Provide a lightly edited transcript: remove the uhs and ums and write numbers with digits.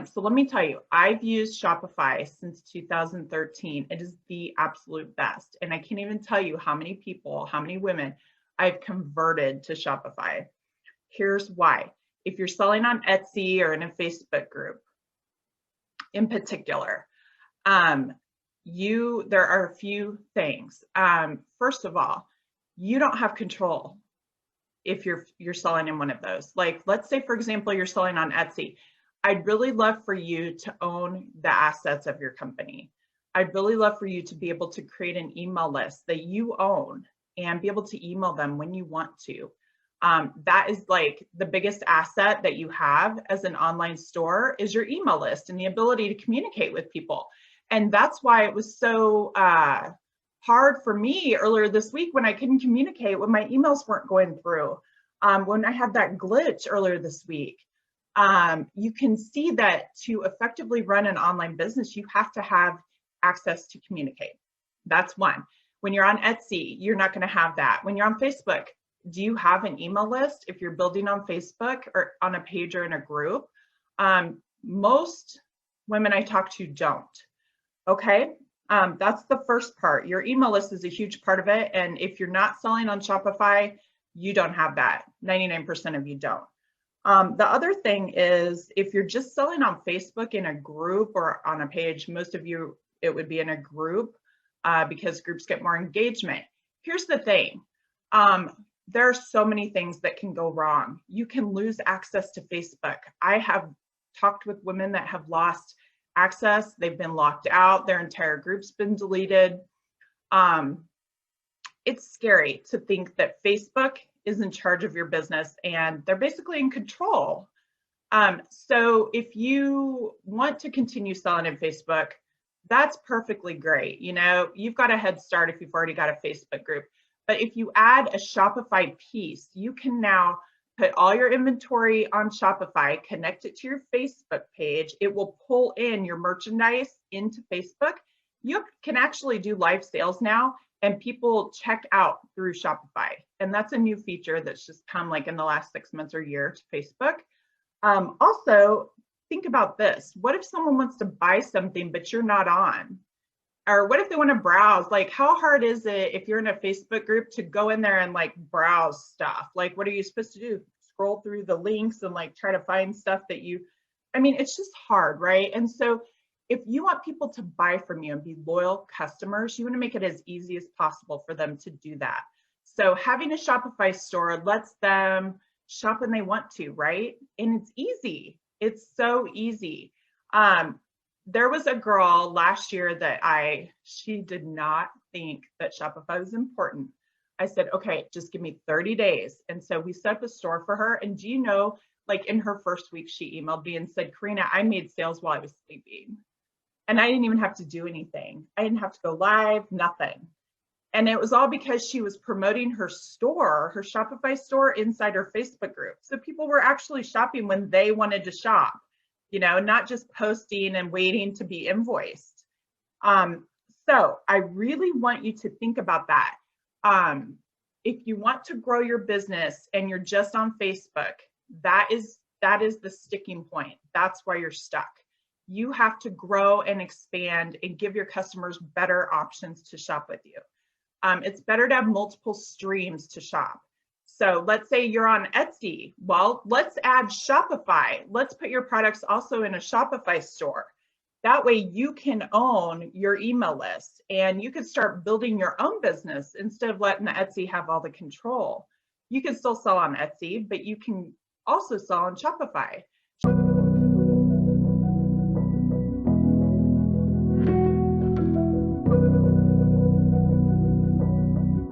So let me tell you, I've used Shopify since 2013. It is the absolute best. And I can't even tell you how many people, how many women I've converted to Shopify. Here's why. If you're selling on Etsy or in a Facebook group in particular, there are a few things. First of all, you don't have control if you're selling in one of those. Like, let's say, for example, you're selling on Etsy. I'd really love for you to own the assets of your company. I'd really love for you to be able to create an email list that you own and be able to email them when you want to. That is like the biggest asset that you have as an online store is your email list and the ability to communicate with people. And that's why it was so hard for me earlier this week when I couldn't communicate, when my emails weren't going through, when I had that glitch earlier this week. You can see that to effectively run an online business, you have to have access to communicate. That's one. When you're on Etsy, you're not going to have that. When you're on Facebook, do you have an email list if you're building on Facebook or on a page or in a group? Most women I talk to don't. Okay, that's the first part. Your email list is a huge part of it. And if you're not selling on Shopify, you don't have that. 99% of you don't. The other thing is if you're just selling on Facebook in a group or on a page, most of you, it would be in a group because groups get more engagement. Here's the thing. There are so many things that can go wrong. You can lose access to Facebook. I have talked with women that have lost access. They've been locked out. Their entire group's been deleted. It's scary to think that Facebook is in charge of your business and they're basically in control. So if you want to continue selling in Facebook, that's perfectly great. You know, you've got a head start if you've already got a Facebook group. But if you add a Shopify piece, you can now put all your inventory on Shopify, connect it to your Facebook page. It will pull in your merchandise into Facebook. You can actually do live sales now and people check out through Shopify. And that's a new feature that's just come like in the last 6 months or year to Facebook. Also, think about this. What if someone wants to buy something, but you're not on? Or what if they want to browse? Like, how hard is it if you're in a Facebook group to go in there and like browse stuff? Like, what are you supposed to do? Scroll through the links and like try to find stuff that I mean, it's just hard, right? And so if you want people to buy from you and be loyal customers, you want to make it as easy as possible for them to do that. So having a Shopify store lets them shop when they want to, right? And it's easy. It's so easy. There was a girl last year that she did not think that Shopify was important. I said, okay, just give me 30 days. And so we set up a store for her. And do you know, like in her first week, she emailed me and said, Karina, I made sales while I was sleeping. And I didn't even have to do anything. I didn't have to go live, nothing. And it was all because she was promoting her store, her Shopify store inside her Facebook group. So people were actually shopping when they wanted to shop, you know, not just posting and waiting to be invoiced. So I really want you to think about that. If you want to grow your business and you're just on Facebook, that is the sticking point. That's why you're stuck. You have to grow and expand and give your customers better options to shop with you. It's better to have multiple streams to shop. So let's say you're on Etsy. Well, let's add Shopify. Let's put your products also in a Shopify store. That way you can own your email list and you can start building your own business instead of letting the Etsy have all the control. You can still sell on Etsy, but you can also sell on Shopify.